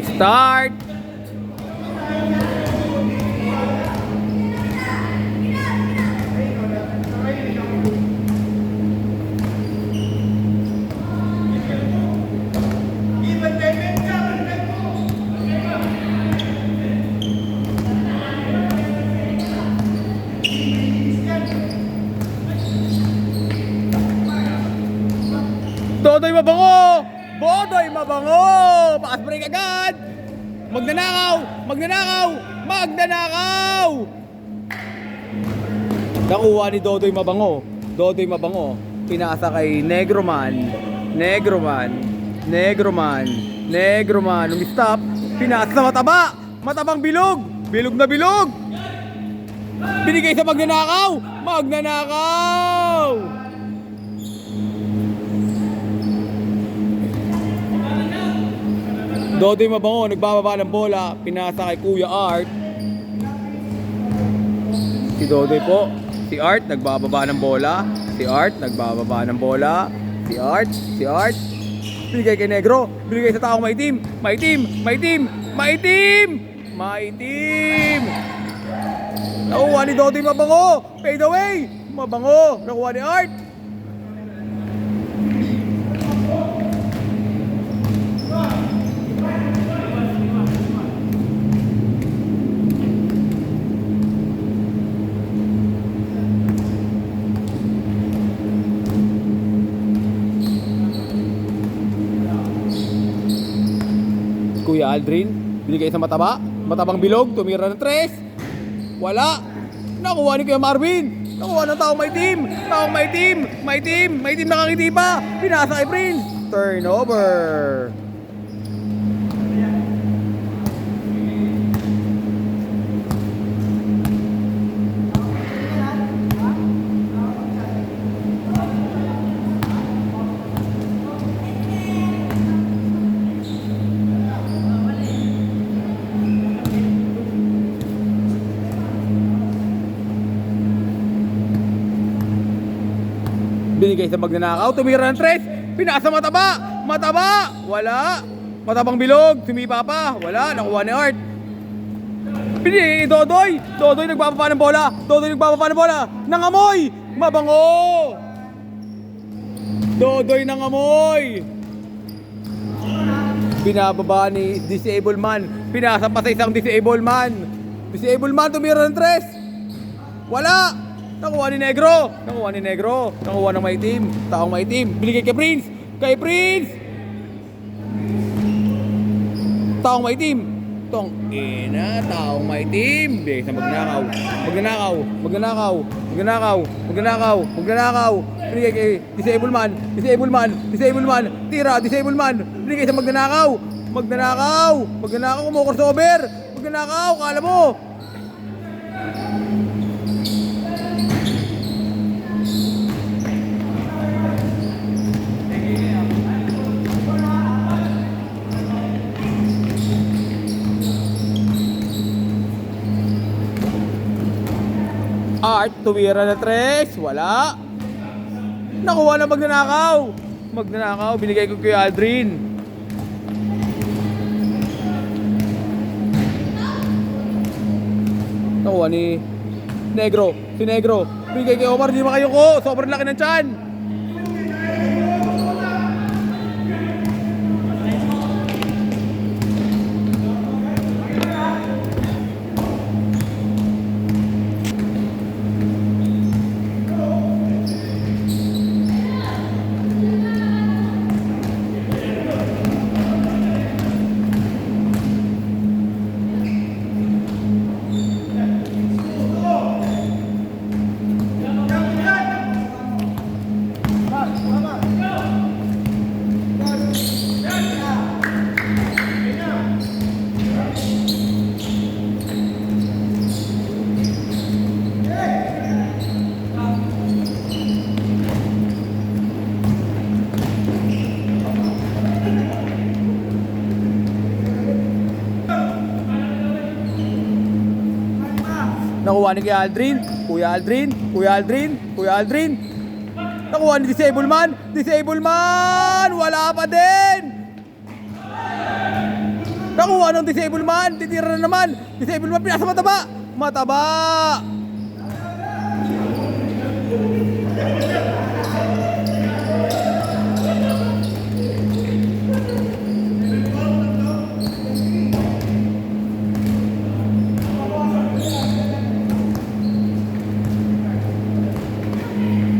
Start! Dodoy mabango! Bodoy mabango! Pass break agad! Magnanakaw! Magnanakaw! Magnanakaw! Nakuha ni Dodoy mabango. Dodoy mabango. Pinasa kay Negroman. Negroman. Negroman. Negroman. Umistop. Pinasa sa mataba. Matabang bilog. Bilog na bilog. Binigay sa magnanakaw. Magnanakaw! Dodoy mabango, nagbababa ng bola, pinasa kay Kuya Art. Si Dodoy po, si Art, nagbababa ng bola. Si Art, nagbababa ng bola. Si Art, binigay kay Negro, binigay sa taong maitim. Maitim, maitim, maitim, maitim. Nakuha ni Dodoy mabango, fade away. Mabango, nakuha ni Art. Kuya Aldrin, binigay sa mataba. Matabang bilog, tumira ng 3. Wala. Nakuha ni Kuya Marvin. Nakuha ng taong may team. Taong may team. May team. May team nakangiti pa. Pinasa kay Prince. Turnover. Binigay sa magnanakaw, tumira ng 3. Pinasa mataba. Mataba. Wala. Matabang bilog, sumipa pa. Wala, nakuha ni Art. Binigay Dodoy. Dodoy nagbababa ng bola. Dodoy nagbababa ng bola. Nangamoy. Mabango. Dodoy nangamoy. Binababa ni disabled man. Pinasa pa sa isang disabled man. Disabled man, tumira ng 3. Wala. Nakuha ni Negro. Nakuha ni Negro. Nakuha ng maitim. Taong maitim. Binigay kay Prince. Kay Prince. Taong maitim. Tong ina. Taong maitim. Binigay sa magnanakaw. Magnanakaw. Magnanakaw. Magnanakaw. Magnanakaw. Magnanakaw. Binigay kay disabled man. Disabled man. Disabled man. Tira. Disabled man. Binigay sa magnanakaw. Magnanakaw. Magnanakaw. Kumo-crossover. Magnanakaw. Kala mo. Art, tumira na 3. Wala. Nakuha na magnanakaw. Magnanakaw, binigay ko kay Aldrin. Nakuha ni Negro. Si Negro, binigay kay Omar. Di makayuko. Sobrang laki ng tiyan. Nakuha ni Kuya Aldrin. Kuya Aldrin. Kuya Aldrin. Kuya Aldrin. Nakuha ni Disable Man. Disable Man. Wala pa din. Nakuha ng disable man. Titira na naman. Disable man. Pinasa mataba. Mataba.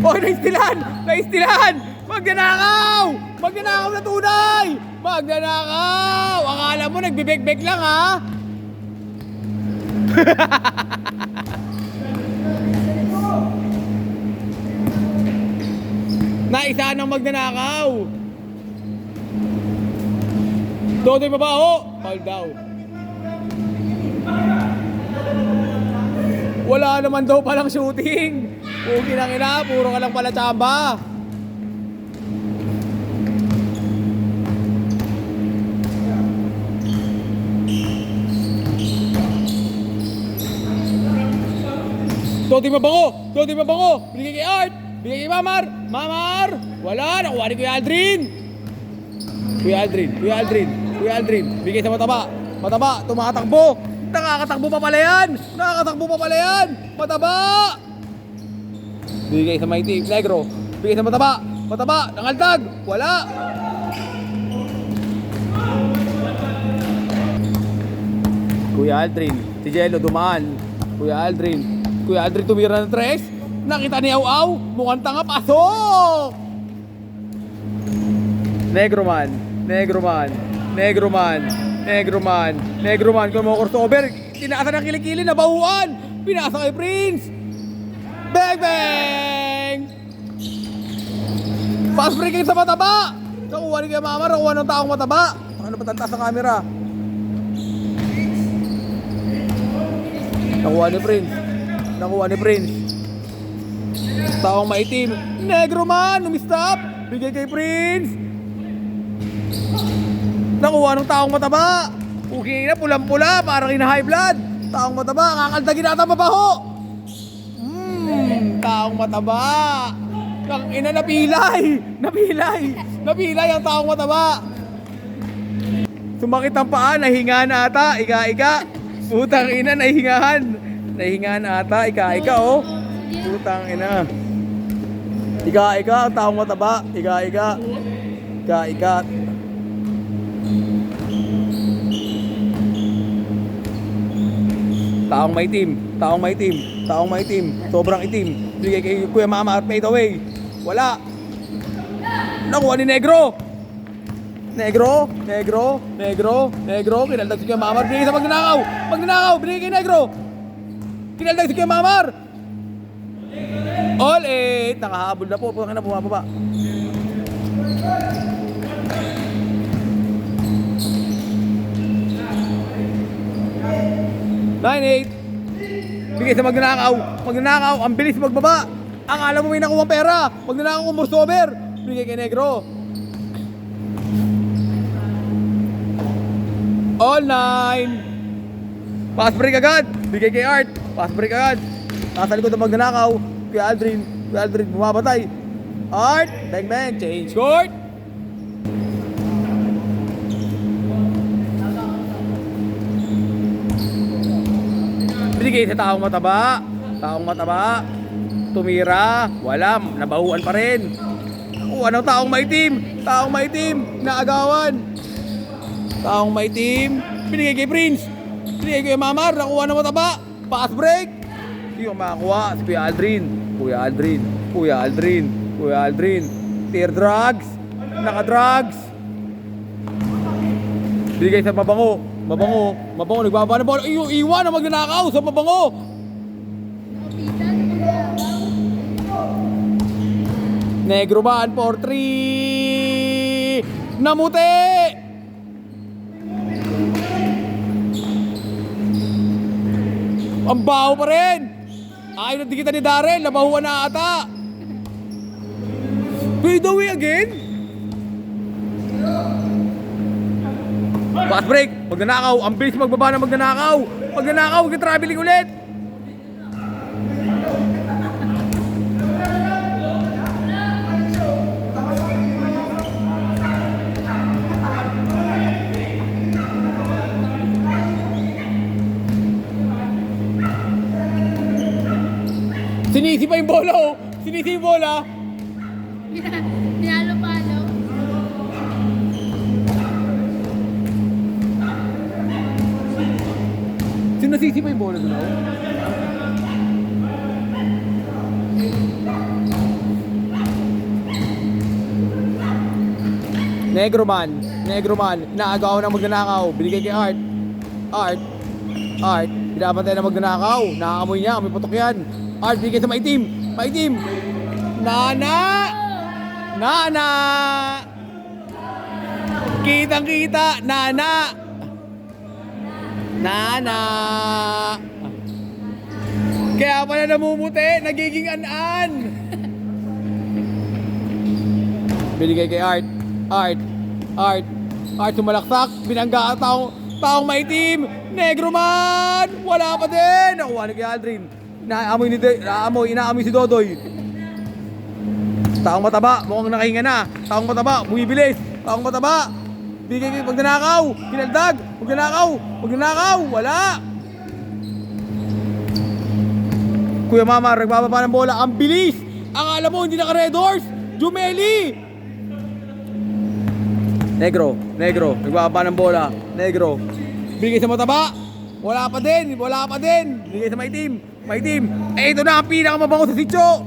Oh, naistilan! Naistilan! Magnanakaw! Magnanakaw na tunay! Magnanakaw! Akala mo nagbibek-bek lang, ha? Naisa ng magnanakaw! Dodoy mabaho! Foul daw. Wala naman daw palang shooting! Pugi ng ina, puro ka lang pala tsamba. Dodi mabango. Bigay kay Art, bigay kay Mamar. Wala, nakuha ni Kuya Aldrin. Bigay sa mataba, tumatakbo. Nakakatakbo pa pala yan. Mataba. Bigay sa mighty, negro. Bigay sa mataba, nangaldag. Wala. Kuya Aldrin, si Jello dumaan. Kuya Aldrin tumira ng tres. Nakita ni Au, mukhang tanga, pasok. Negro man, kung mo crossover, tinaasa ng kilikili, nabahuan. Pinasa kay Prince. Bang! Fast breaking sa mataba! Nakuha ni Kuya Mamar, nakuha ng taong mataba. Ano ba tanta sa camera? Nakuha ni Prince. Taong maitim. Negro man, umistop. Bigay kay Prince. Nakuha ng taong mataba. Pugi na, pulang-pula, parang ina-high blood. Taong mataba, kakaldagin natin mabaho. Taong mataba. Ang ina, napilay ang taong mataba. Sumakit ang paa, nahinga na ata. Ika. Putang ina, nahingahan ata. Ika, oh. Putang ina. Ika, ang taong mataba. Ika. Taong may team. Sobrang itim. Bigay kay Kuya Mama at fade away. Wala. Nakuha ni Negro. Kinaldag si Kuya Mamar. Bigay sa magnanakaw. Bigay kay Negro. Kinaldag si Kuya Mamar. All 8. Nakahabol na po. Putang ina, bumababa. Nine, 8. Bigay sa magnanakaw. Ang bilis magbaba. Ang alam mo may nakuha pera. Magnanakaw kung crossover. Bigay kay Negro. All 9. Pass break agad. Bigay kay Art. Pass break agad. Nasa likod ng magnanakaw. Kuya Aldrin bumabatay. Art. Bang. Change court. Binigay sa taong mataba. Tumira. Wala. Nabahuan pa rin. Anong taong maitim? Naagawan. Taong maitim. Binigay kay Prince. Binigay kay Mamar. Nakuha ng mataba. Pass break. Hindi yung makakuha. Si Kuya Aldrin. Tear drugs. Naka-drugs. Binigay sa mabango. Nagbaba na bola. Iwan na magnanakaw sa mabango. Negro man for 3. Namuti. Ang baho pa rin. Ayaw na dikitan ni Darren. Nabahuan na ata. Fade away again. Pass break, magnanakaw, ang bilis magbaba na magnanakaw, mag-traveling ulit. Sinisi pa yung bola, oh. Sinisi yung bola. Nihalo-palo. Sinasisi pa yung bola doon, oh. Negro man, naagaw na magnanakaw, binigay kay Art, pinapantay na magnanakaw, nakakamoy niya, may putok yan. Art, binigay sa maitim, Nana! Kitang-kita, Nana! Kaya pala namumuti, nagiging an-an. Binigay kay Art, sumalaksak, binangga ang taong maitim, Negro man! Wala pa din! Nakuha ni kay Aldrin. Inaamoy si Dodoy. Taong mataba, mukhang nakahinga na. Taong mataba, bumibilis. Taong mataba, bigay kay magnanakaw, kinaldag, magnanakaw, wala! Kuya Mama, nagbababa ng bola, ang bilis! Akala mo, hindi naka-red horse! Jumeli! Negro, nagbababa ng bola, Negro. Bigay sa mataba, wala pa din. Bigay sa maitim. Eh, ito na ang pinakamabango sa sityo.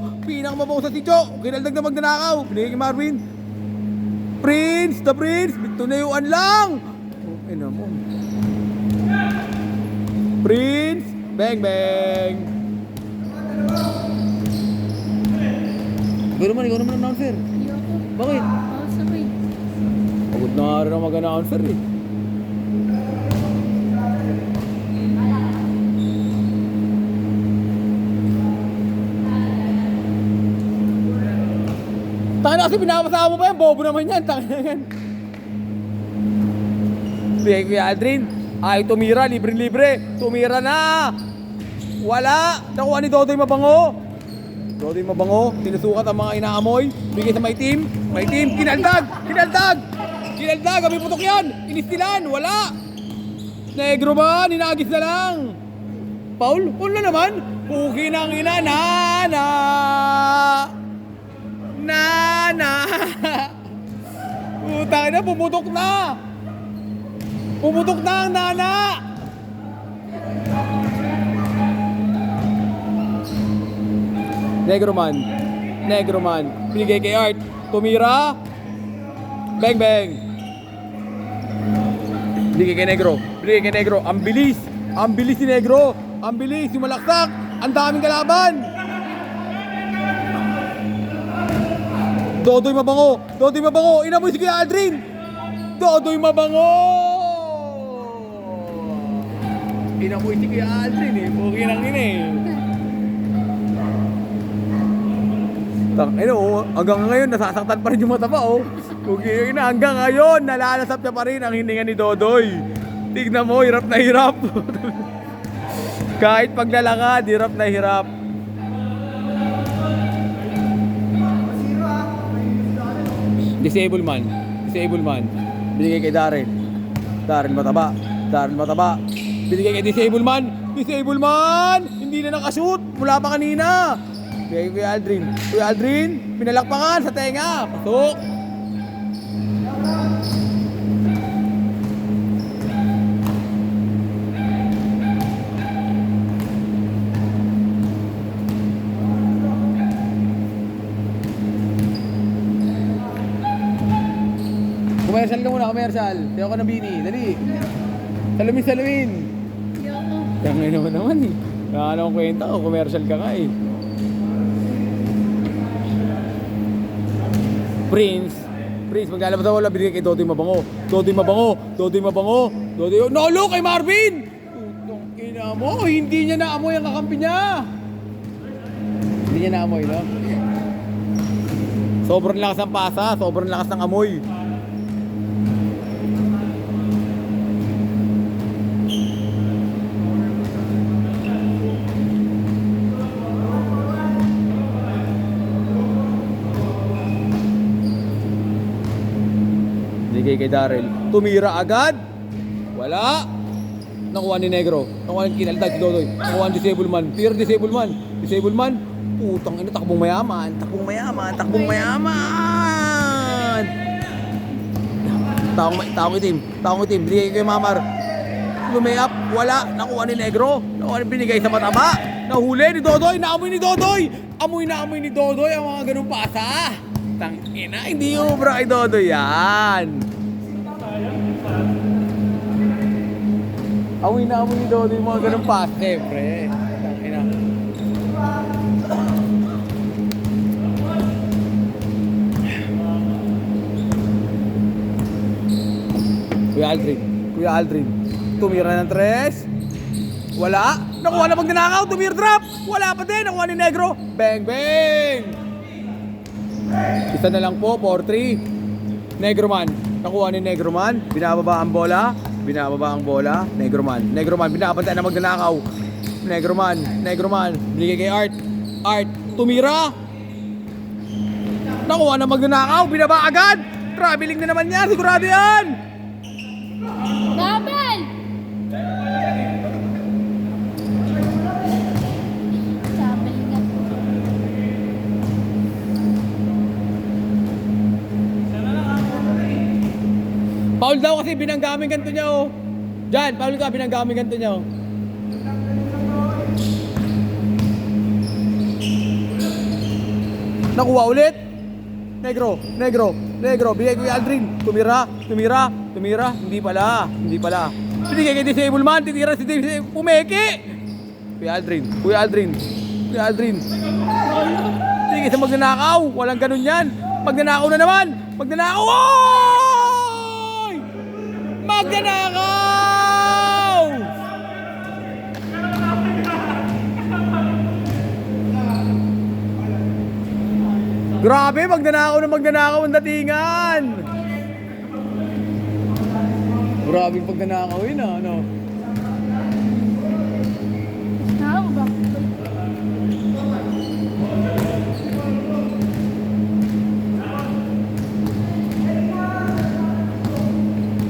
Kinaldag na magnanakaw. Binigay kay Marvin. The Prince, tunayuan lang. Ay naman. Prince, bang. Ikaw naman ang announcer. Ayoko. Bakit? Sabay. Pagod na nga rin ang mag-announcer eh. Tangina kasi pinapasama mo pa yan, bobo naman yan, tangina yan. Bigay Kuya Aldrin, ay tumira, libre-libre, tumira na! Wala! Nakuha ni Dodoy Mabango, tinusukat ang mga inaamoy, bigay sa maitim, kinaldag, kami putok yan, inistilan, wala! Negro ba, ninagis na lang! Paul na naman, puki ng ina, Nana! Putang ina, pumutok na ang Nana! Negro man, binigay kay Art, tumira, bang, binigay kay Negro, ang bilis si Negro, yung malaksak, ang daming kalaban. Dodoy Mabango, inamoy si Kuya Aldrin, Dodoy Mabango! Inamoy si Kuya Aldrin eh, puki ng ina eh. Hanggang ngayon nasasaktan pa rin yung mata pa oh. Puki na, hanggang ngayon nalalasap niya pa rin ang hininga ni Dodoy. Tignan mo, hirap na hirap. Kahit paglalakad, hirap na hirap. Disable man. Binigay kay Darren mataba. Binigay kay Disable man. Hindi na nakashoot. Mula pa kanina. Binigay kay Kuya Aldrin, pinalakpakan sa tenga. Pasok. Commercial ka muna, Di ako na bini, dali. Salamin. Ayoko. Kaya naman eh. Kaya akong kwenta ko, commercial ka nga eh. Prince, maglalabas ako, binigay kay Dodoy Mabango. Nolo kay Marvin! Putong ina mo, hindi niya naamoy ang kakampi niya. Hindi niya naamoy, no? Sobrang lakas ng pasa, sobrang lakas ng amoy. Binigay kay Darrell. Tumira agad. Wala. Nakuha ni Negro. Nakuha ni kinaldag si Dodoy. Nakuha ni Disable Man. Disable Man. Putang ina, takbong mayaman. Takbong mayaman. Takbong mayaman. Taong itim. Taong itim. Binigay kay Mamar. Lumayap. Wala. Nakuha ni Negro. Nakuha ni binigay sa mataba. Nahuli ni Dodoy. Naamoy ni Dodoy. Amoy na amoy ni Dodoy ang mga ganung pasa. Tangina, hindi ubra kay Dodoy yan. Amoy na amoy ni Dodoy yung mga ganung pasa. Siyempre. Tangina. Kuya Aldrin. Tumira ng 3. Wala. Nakuha na magnanakaw. Tumira drop. Wala pa din. Nakuha ni Negro. Bang, bang. Isa na lang po. 4-3. Negroman. Nakuha ni Negroman. Binababa ang bola. Negroman. Binabantay na magnanakaw. Negroman. Binigay kay Art. Tumira. Nakuha na magnanakaw. Binaba agad. Traveling na naman yan. Sigurado yan. Double! Double nga. Paul daw kasi binanggaming ganito niya oh. Diyan, Paul ka, binanggaming ganito niya oh. Nakuha ulit. Negro. Bigay ko kay Aldrin. Tumira. Hindi pala. Binigay kay Disable Man. Titira si Disable. Pumeki. Kuya Aldrin. Binigay sa magnanakaw. Walang ganun yan. Magnanakaw na naman. Oy! Magnanakaw! Grabe, magnanakaw ang datingan. Grabe pagnanakaw yun ano. Tao ba?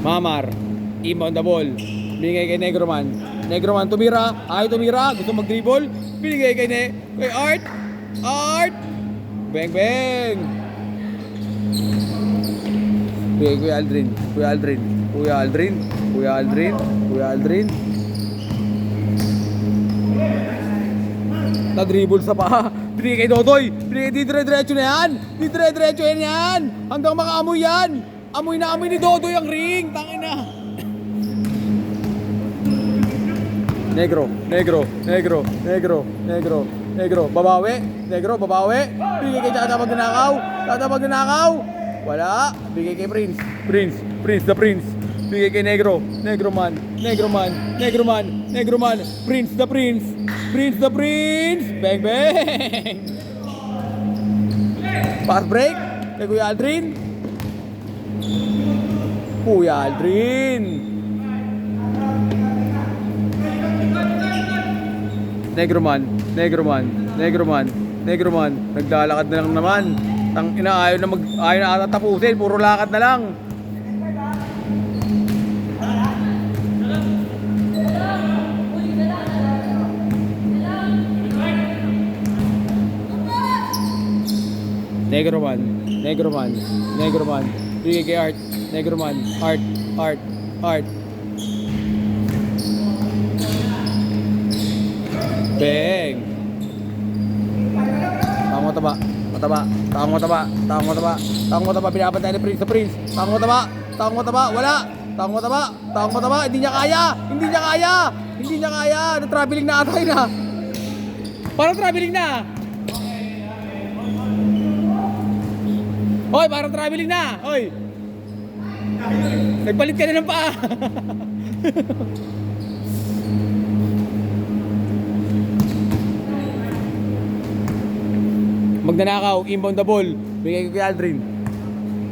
Mamar, inbound the ball. Binigay kay Negroman. Tumira. Gusto mag-dribble. Binigay kay Art. Bang, bang! Kuya Aldrin. Na-dribble sa paa. Binigay kay Dodoy. Di dire-diretso na yan. Hanggang makaamoy yan. Amoy na amoy ni Dodoy ang ring. Tangina. Negro. Babawi. Bigay kay Tata Magnanakaw. Wala. Bigay kay Prince. The Prince. Bigay kay Negro. Negroman. Prince the Prince. Bang, bang. Pass break. Kay Kuya Aldrin. Negroman. Naglalakad na lang naman. Ayaw na tapusin. Puro lakad na lang. Negroman. Bigay kay Art. Art. Bang! Taong mataba. Pinapantay ni Prince. Taong mataba. Wala. Hindi niya kaya. Nag-traveling na ata yun ha. Parang traveling na. Hoy, parang traveling na. Hoy. Nagpalit ka na ng paa. Magnanakaw, inbound the ball. Bigay ko kay Aldrin.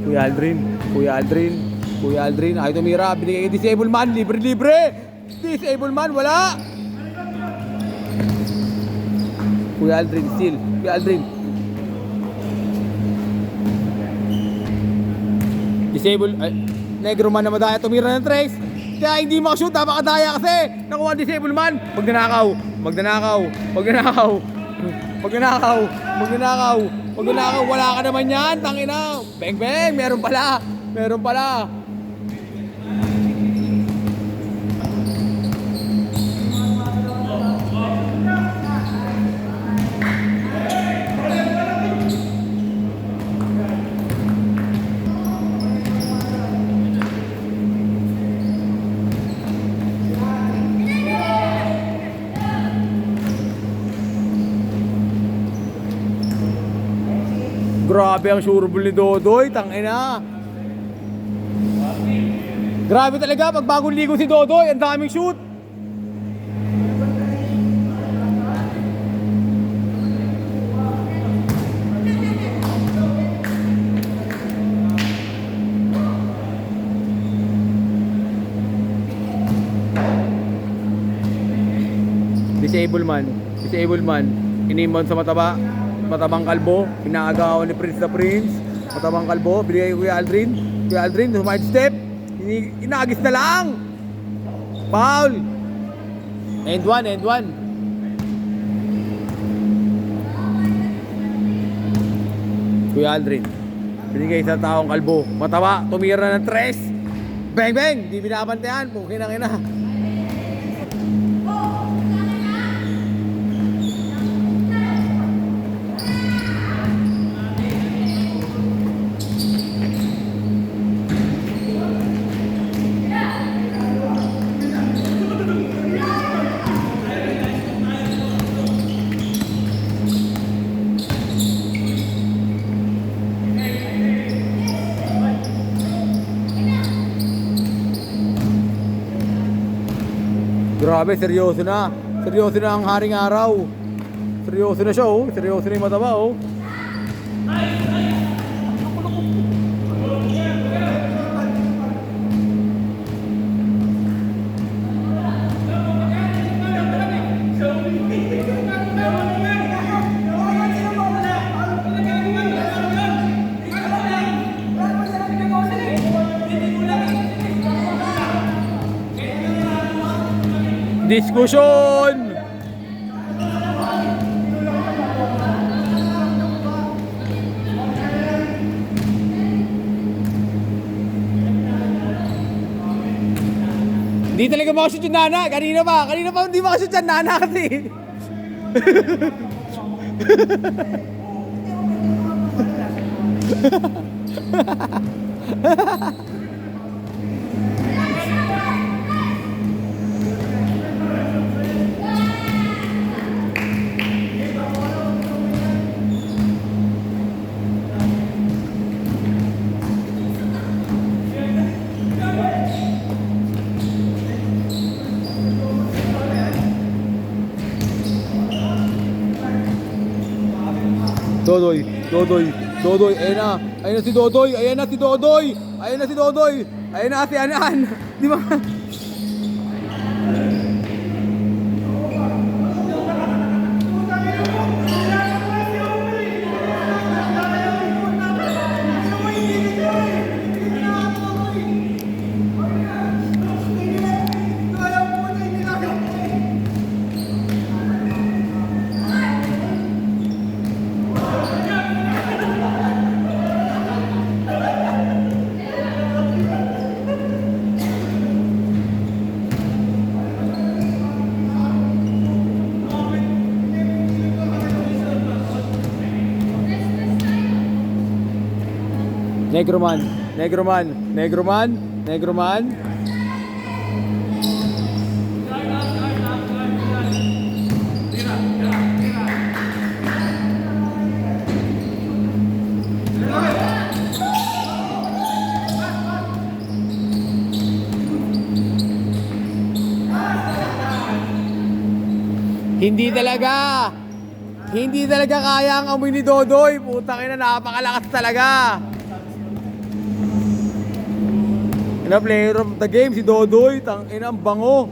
Kuya Aldrin. Ay tumira. Binigay kay Disable Man. Libre. Disable Man. Wala. Kuya Aldrin. Disable. Ay, Negroman na madaya. Tumira ng trace. Kaya hindi makashoot. Napakadaya kasi. Nakuha Disable Man. Magnanakaw. Magnanakaw. Magnanakaw. Magnanakaw. Wala ka naman yan. Tangina. Beng beng. Meron pala. Meron pala. Grabe ang sureball ni Dodoy, tangina. Grabe talaga pag bagong ligo si Dodoy, ang daming shoot. Disable man, disable man. Inimon sa matabang kalbo, inaagawan ni Prince na Prince. Matabang kalbo, binigay ko Kuya Aldrin. Kuya Aldrin, sumide step. Inagis na lang. Foul. End one, end one. Kuya Aldrin, binigay sa taong kalbo. Mataba, tumira ng tres. Bang bang, di binabantayan. Pukin ang ina. Grabe, seryoso na. Seryoso na ang haring araw. Seryoso na siya, oh. Seryoso na yung mataba, oh. Diskusyon! Hindi talaga makashoot yung Nana. Kanina pa hindi makashoot yung Nana kasi. Dodoy, ayun na si Dodoy, ayun na si Anan, di ba? Negroman. Hindi talaga kaya ang amoy ni Dodoy. Putang ina, napakalakas talaga. Ina, player of the game si Dodoy. Tang ina, ang bango.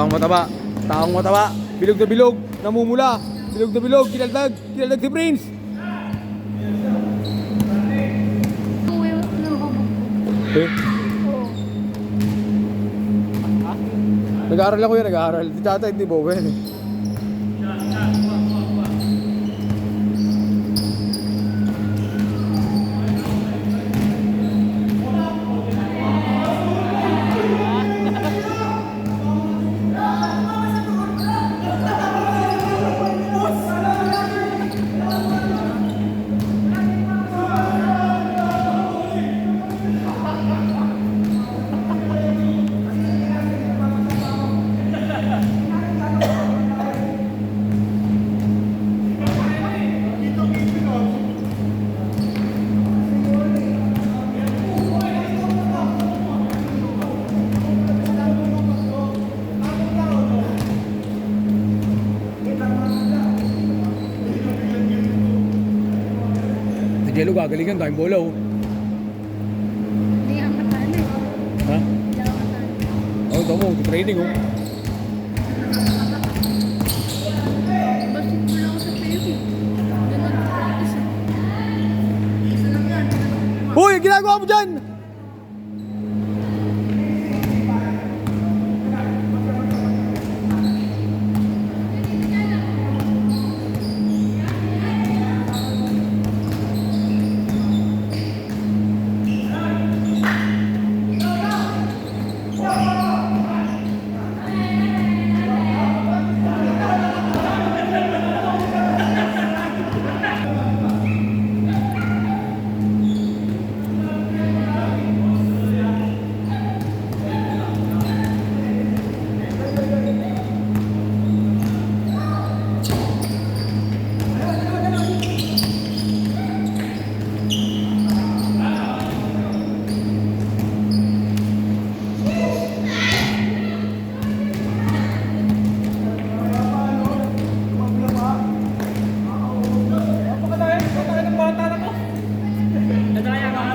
Taong mataba. Taong mataba. Bilog na bilog. Namumula. Bilog na bilog. Kinaldag. Kinaldag si Prince. Uwi mo ng babag. Eh, Oo. nag-aaral ako yan. Nag-aaral. Si Tata hindi Bowen eh. Si Jello gagaling yan. Daming bola oh. Hindi ang matalo eh. Ha? Hindi ako matalo. Oh, ito mo. Training oh. Basketball ako sa PUP. Doon nag-practice eh. Isa lang yan. Hoy! Ginagawa mo dyan!